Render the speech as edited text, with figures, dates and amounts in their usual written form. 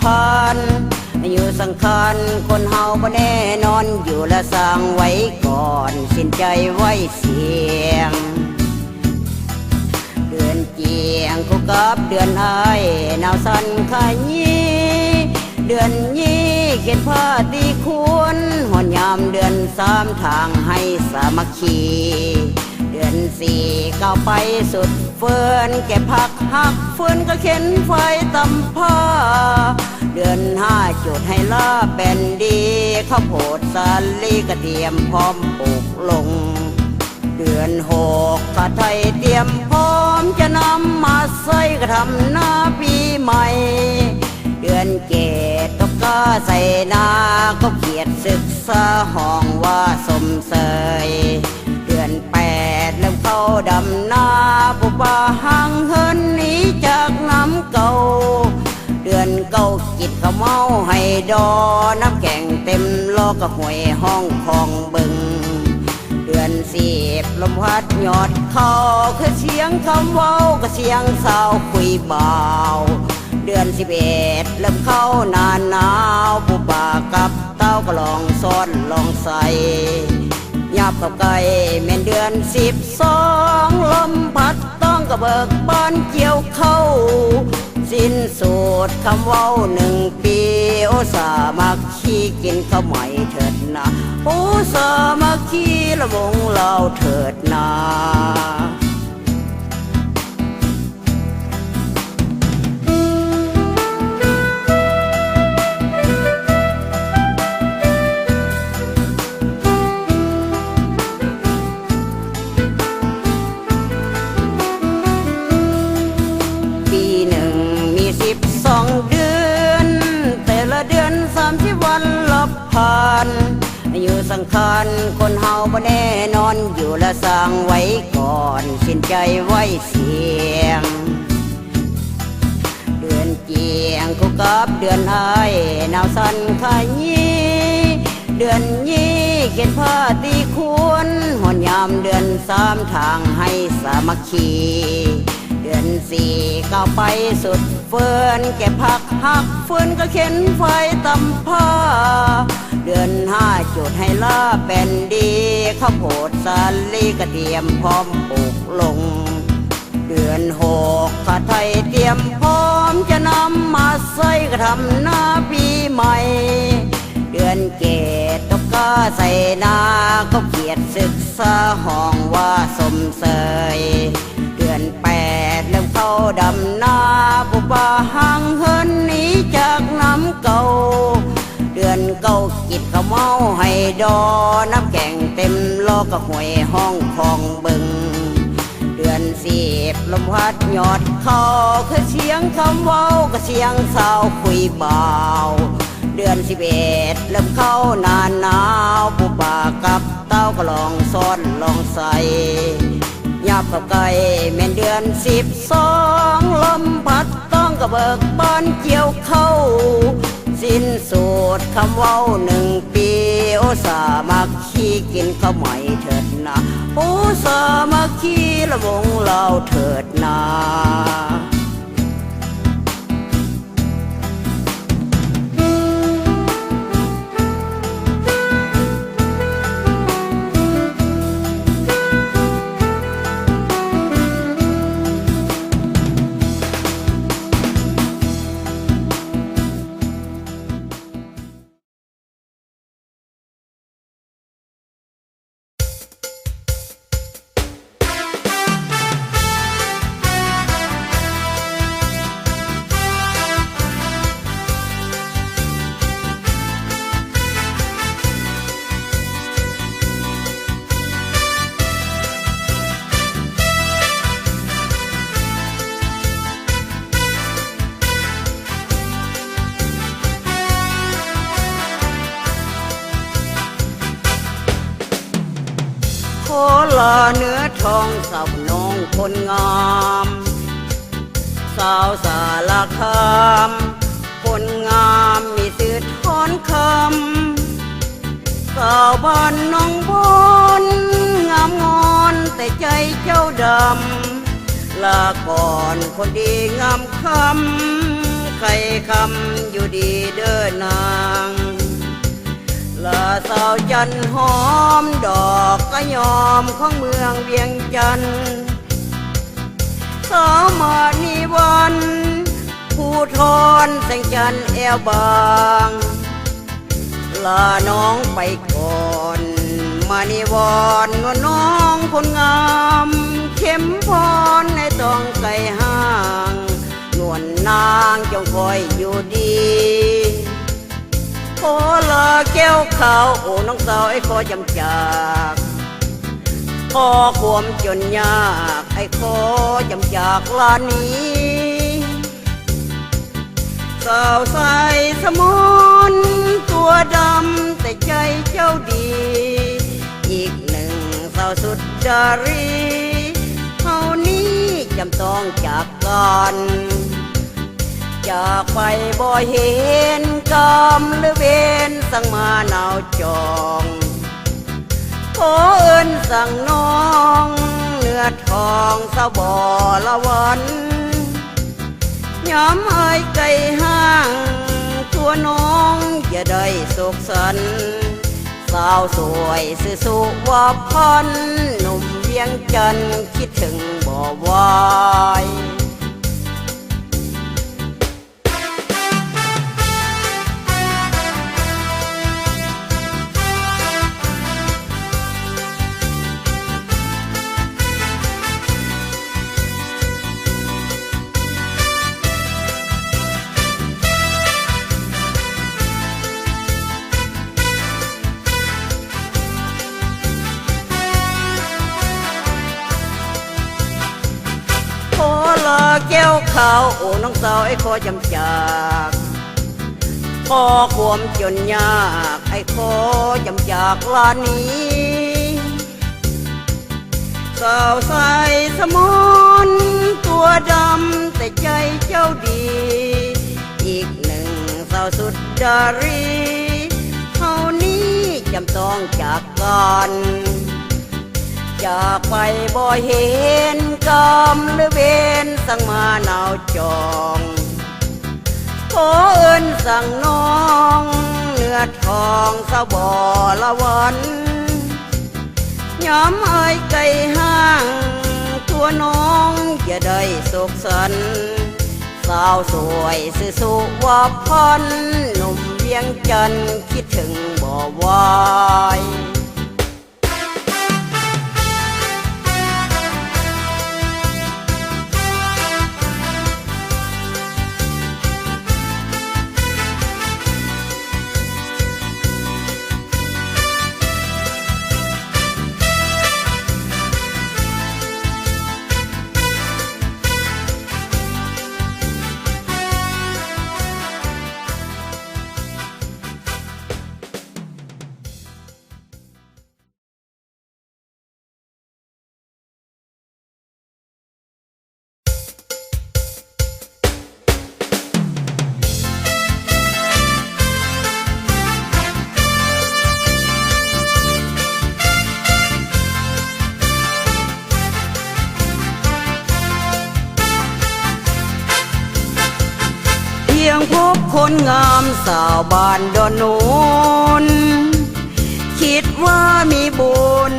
พันอยู่สังขารคนเฮาบ่แน่นอนอยู่และสร้างไว้ก่อนสิ้นใจไว้เสียงเดือนเจียงคู่กับเดือนไอหนาวสั่นขยี้เดือนยี่เขียนผ้าตีควรหอนยามเดือนสามทางให้สามัคคีเดือนสี่ก้าวไปสุดเฟินแก่พักหักเฟินก็เข็นไฟตำผ้าเดือนห้าจุดให้ลาเป็นดีข้าวโพดสาลีกระเทียมพร้อมปลูกลงเดือนหกข้าไทยเตรียมพร้อมจะนำมาใส่กระทำหน้าปีใหม่เดือนเกตตกกาใส่นาก็เกียรติศึกษาห้องว่าสมเสยเดือนแปดเริ่มเข้าดำนาผู้ป่าห่างเหินหนีจากน้ำเก่าเดือนเก้ากิดข้าวเมาให้ดอน้ำแข็งเต็มล้อก็ห่วยห้องของบึงเดือนสิบลมพัดยอดเขาคือเสียงคำเว้าก็เสียงสาวคุยเบาเดือน11เริ่มเข้าหน้าหนาวผู้ป่ากับเต้าก็ลองซ้อนลองใส่ยับกับไก่แม่นเดือน12ลมพัดต้องกระเบิกบานเกี่ยวเข้าสิ้นสุดคำเว้า1 ปีโอสามัคคีกินข้าวใหม่เถิดนะโอสามัคคีละวงเราเถิดนา12 เดือนแต่ละเดือน30 วันละพันอยู่สังขารคนเฮาบ่แน่นอนอยู่และสร้างไว้ก่อนสิ้นใจไว้เสียงเดือนเจียงคู่กับเดือนไอหนาวสั่นขยี้เดือนยี่เขียนผ้าตีควรหอนยามเดือนสามทางให้สามัคคีเดือนสี่ก้าวไปสุดเฟินแก่พักหักเฟินก็เข็นไฟตำผ้าเดือนห้าจุดให้ลาเป็นดีข้าวโพดสาลีกระเทียมพร้อมปลูกลงเดือนหกข้าไทยเตรียมพร้อมจะนำมาใส่กระทำหน้าปีใหม่เดือนเกตตกกาใส่นาก็เกียรติศึกษาห้องว่าสมเสยเดือนแปดเริ่มเข้าดำนาผู้ป่าห่างเหินหนีจากน้ำเก่าเดือนเก้ากิดข้าวเมาให้ดอน้ำแข็งเต็มล้อก็ห่วยห้องของบึงเดือนสิบลมพัดยอดเขาคือเสียงคำเว้าก็เสียงสาวคุยเบาเดือน11เริ่มเข้าหน้าหนาวผู้ป่ากับเต้าก็ลองซ้อนลองใส่ยับกับไก่แม่นเดือน12ลมพัดต้องกระเบิกบานเกี่ยวเข้าสิ้นสุดคำเว้า1 ปีโอสามัคคีกินข้าวใหม่เถิดนะโอสามัคคีละวงเราเถิดนาขอลาเนื้อทองสาวน้องคนงามสาวสารคามคนงามมีสื่อทอนคำสาวบ้านน้องบนงามงอนแต่ใจเจ้าดำลาก่อนคนดีงามคำ ใครคำอยู่ดีเด้อนางลาสาวจันหอมดอกกระยอมของเมืองเวียงจันทน์สาวมานิวันผู้ทอนแสงจันทร์แอวบางลาน้องไปก่อนมานิวันนวลน้องคนงามเข้มพรในต้องไกลห่างนวลนางจงคอยอยู่ดีขอลาแก้วขาวโอ้น้องสาวไอ้ขอจำจากขอความจนยากไอ้ขอจำจากลานี้สาวใสสมนตัวดำแต่ใจเจ้าดีอีกหนึ่งสาวสุดจารีเท่านี้จำต้องจากกันจากไปบ่เห็นกรรมหรือเวรสั่งมาหนาวจองขอเอิ้นสั่งน้องเนื้อทองสาวบ่อละวันย้ำไอ้ไก่ห้างตัวน้องอย่าได้โศกสันสาวสวยสื่อสุวาพันหนุ่มเวียงจันทน์คิดถึงบ่ไหวแก้วขาวโอ้น้องสาวไอ้ขอจำจากขอความจนยากไอ้ขอจำจากลานี้สาวใสสมนตัวดำแต่ใจเจ้าดีอีกหนึ่งสาวสุดดารีเท่านี้จำต้องจากกันจากไปบ่เห็นกรรมหรือเวรสั่งมาหนาวจองขอเอิ้นสั่งน้องเนื้อทองสาวบ่อละวันย้ำไอ้ไก่ห้างตัวน้องอย่าได้โศกสันสาวสวยสื่อสุวาพันหนุ่มเวียงจันทน์คิดถึงบ่ไหวพบคนงามสาวบ้านดอนโนนคิดว่ามีบุญ